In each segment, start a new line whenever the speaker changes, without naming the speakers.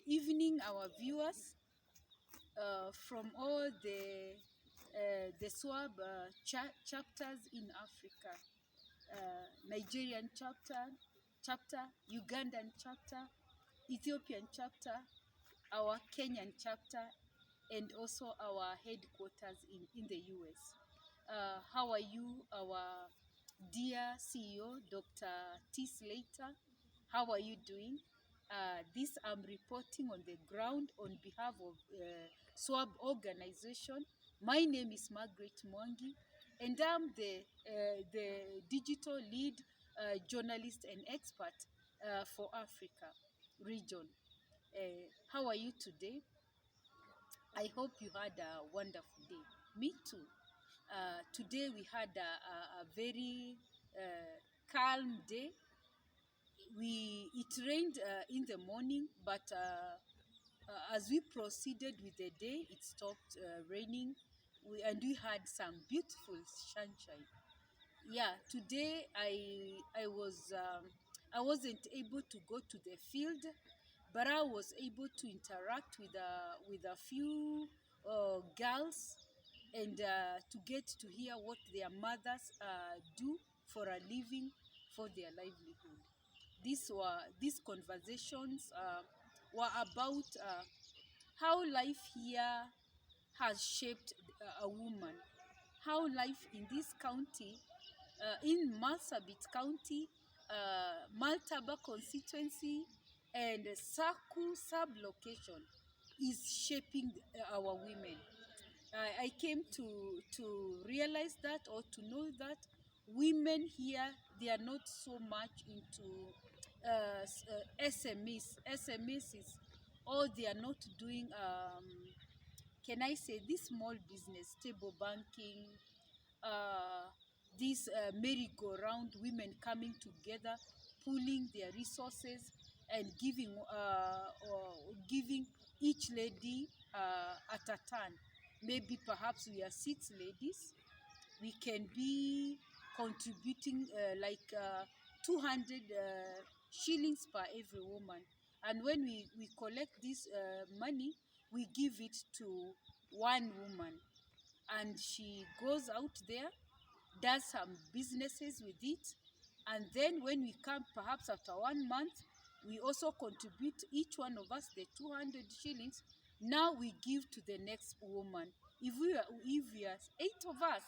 Evening, our viewers from all the SWAB chapters in Africa, Nigerian chapter, Ugandan chapter, Ethiopian chapter, our Kenyan chapter, and also our headquarters in the US. How are you, our dear CEO, Dr. T. Slater? How are you doing? This I'm reporting on the ground on behalf of SWAB organization. My name is Margaret Mwangi, and I'm the digital lead journalist and expert for Africa region. How are you today? I hope you had a wonderful day. Me too. Today we had a very calm day. It rained in the morning, but as we proceeded with the day, it stopped raining. And we had some beautiful sunshine. Yeah, today I wasn't able to go to the field, but I was able to interact with a few girls, and to get to hear what their mothers do for a living, for their livelihood. These conversations were about how life here has shaped a woman, how life in this county, in Marsabit County, Maltaba constituency, and Saku sub-location is shaping our women. I came to realize that, or to know that women here, they are not so much into SMEs is, or they are not doing can I say, this small business, table banking, uh, this merry-go-round, women coming together, pooling their resources, and giving each lady at a turn. Maybe perhaps we are 6 ladies, we can be contributing like 200 shillings per every woman. And when we collect this money, we give it to one woman, and she goes out there, does some businesses with it, and then when we come perhaps after 1 month, we also contribute, each one of us, the 200 shillings. Now we give to the next woman. If we are 8 of us,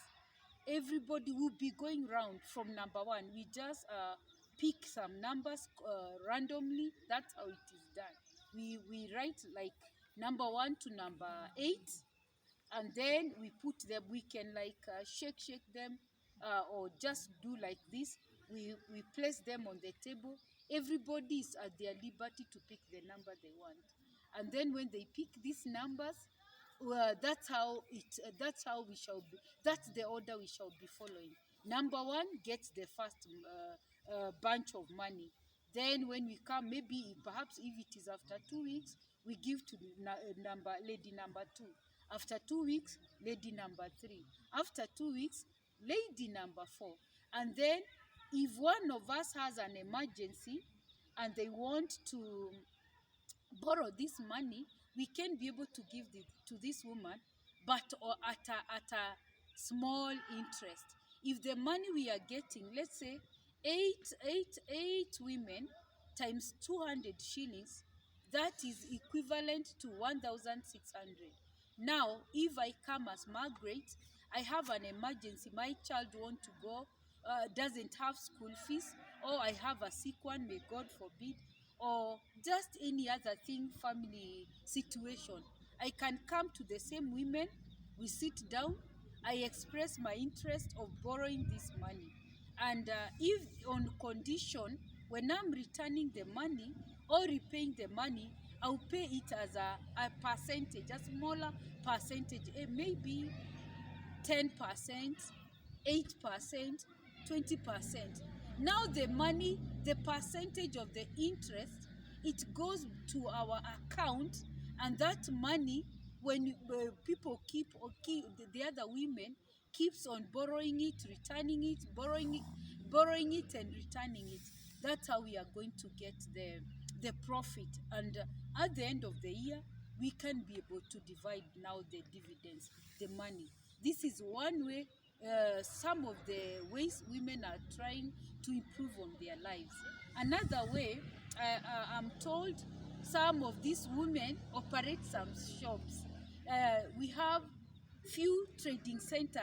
everybody will be going round from number one. We just pick some numbers randomly. That's how it is done. We write like number 1 to number 8, and then we put them. We can like shake them, or just do like this. We place them on the table. Everybody is at their liberty to pick the number they want, and then when they pick these numbers, well, that's how we shall be. That's the order we shall be following. Number one gets the first bunch of money. Then when we come, maybe perhaps if it is after 2 weeks, we give to lady number 2. After 2 weeks, lady number 3. After 2 weeks, lady number 4. And then if one of us has an emergency and they want to borrow this money, we can be able to give to this woman, but or at a small interest. If the money we are getting, let's say eight women times 200 shillings, that is equivalent to 1,600. Now, if I come as Margaret, I have an emergency, my child want to go, doesn't have school fees, or I have a sick one, may God forbid, or just any other thing, family situation, I can come to the same women, we sit down, I express my interest of borrowing this money. And if on condition, when I'm returning the money or repaying the money, I'll pay it as a percentage, a smaller percentage, maybe 10%, 8%, 20%. Now the money, the percentage of the interest, it goes to our account, and that money, when people keep, or the other women keeps on borrowing it, returning it, borrowing it and returning it. That's how we are going to get the profit. And at the end of the year, we can be able to divide now the dividends, the money. This is one way, some of the ways women are trying to improve on their lives. Another way, I'm told some of these women operate some shops. We have few trading center.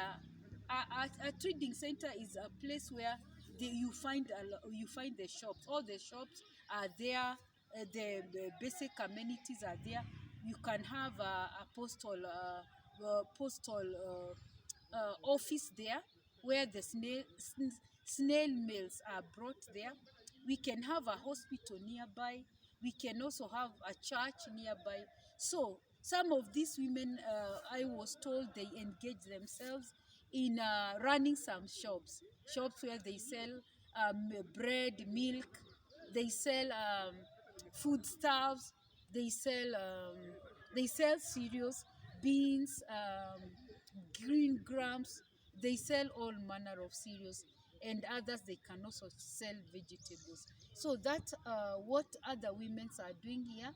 A trading center is a place where you find the shops. All the shops are there. The basic amenities are there. You can have a postal office there where the snail mails are brought there. We can have a hospital nearby. We can also have a church nearby. So some of these women, I was told, they engage themselves in running some shops where they sell bread, milk, they sell foodstuffs, they sell cereals, beans, green grams. They sell all manner of cereals, and others they can also sell vegetables. So that's what other women are doing here.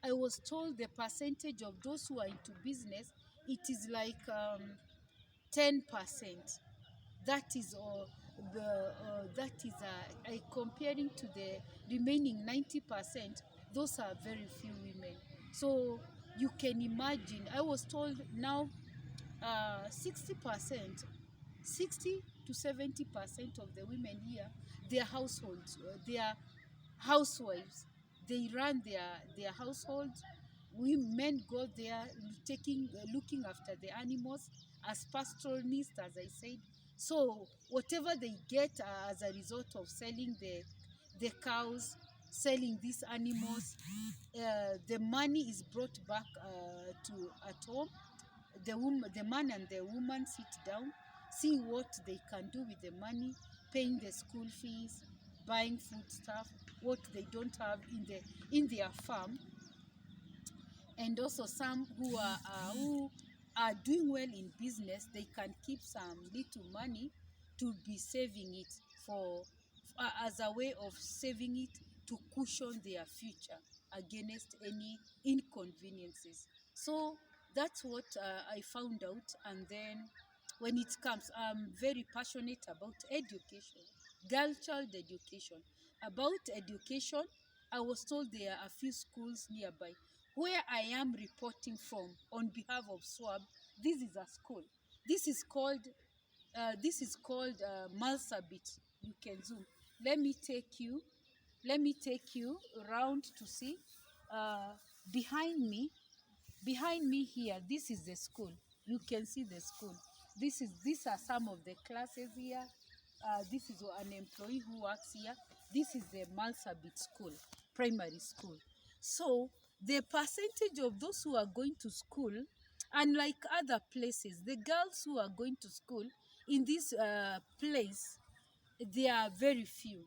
I was told the percentage of those who are into business, it is like 10%. That is all. That is comparing to the remaining 90%. Those are very few women. So you can imagine. I was told now 60%, 60 to 70% of the women here, their households, they are housewives. They run their households. We men go there looking after the animals as pastoralists, as I said. So whatever they get as a result of selling the cows, selling these animals, the money is brought back to at home. The man and the woman sit down, see what they can do with the money, paying the school fees, buying food stuff, what they don't have in their farm. And also some who are doing well in business, they can keep some little money to be saving it for as a way of saving it to cushion their future against any inconveniences. So that's what I found out. And then when it comes, I'm very passionate about education, girl child education. About education, I was told there are a few schools nearby. Where I am reporting from on behalf of SWAB, this is a school. This is called Malsabit. You can zoom. Let me take you. Let me take you around to see. Uh, behind me, behind me here, this is the school. You can see the school. These are some of the classes here. This is an employee who works here. This is the Malsabit school, primary school. So the percentage of those who are going to school, unlike other places, the girls who are going to school in this place, they are very few.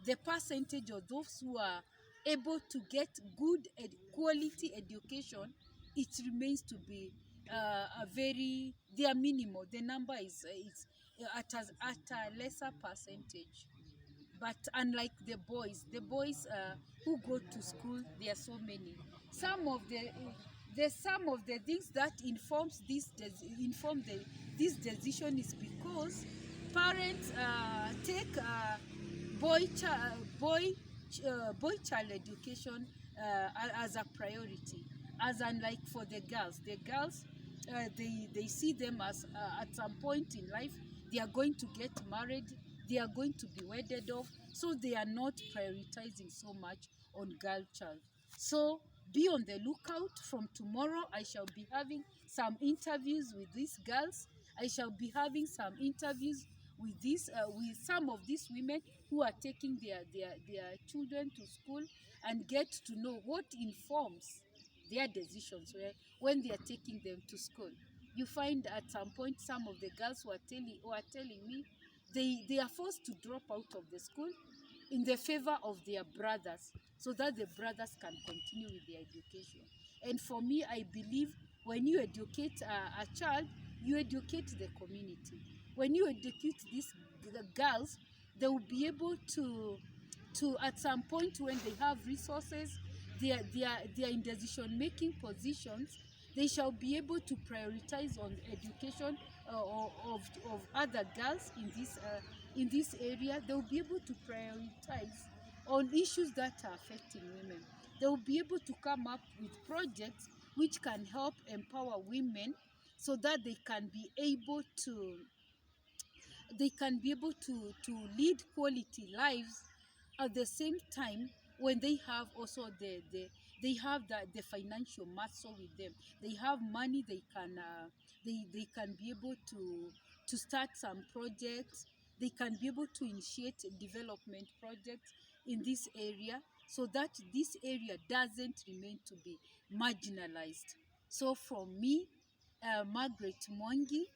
The percentage of those who are able to get good quality education, it remains to be they are minimal. The number is at a lesser percentage. But unlike the boys who go to school, there are so many. Some of the things that this decision is because parents take boy child education as a priority, as unlike for the girls, they see them as at some point in life they are going to get married, they are going to be wedded off, so they are not prioritizing so much on girl child. So be on the lookout. From tomorrow I shall be having some interviews with these girls. I shall be having some interviews with some of these women who are taking their children to school, and get to know what informs their decisions when they are taking them to school. You find at some point some of the girls who are telling me they are forced to drop out of the school in the favor of their brothers, so that the brothers can continue with their education. And for me, I believe when you educate a child, you educate the community. When you educate these girls, they will be able to, at some point when they have resources, they are in decision-making positions, they shall be able to prioritize on education of other girls in this area. They'll be able to prioritize on issues that are affecting women. They'll be able to come up with projects which can help empower women so that they can be able to lead quality lives at the same time, when they have also they have the financial muscle with them. They have money, they can be able to start some projects. They can be able to initiate development projects in this area, so that this area doesn't remain to be marginalized. So from me, Margaret Mwangi,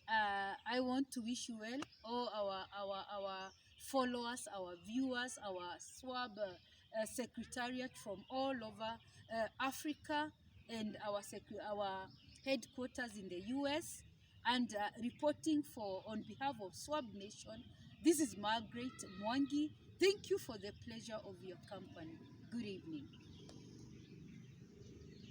I want to wish you well, all our followers, our viewers, our SWAB secretariat from all over Africa, and our headquarters in the US, and reporting for on behalf of SWAB Nation. This is Margaret Mwangi. Thank you for the pleasure of your company. Good evening.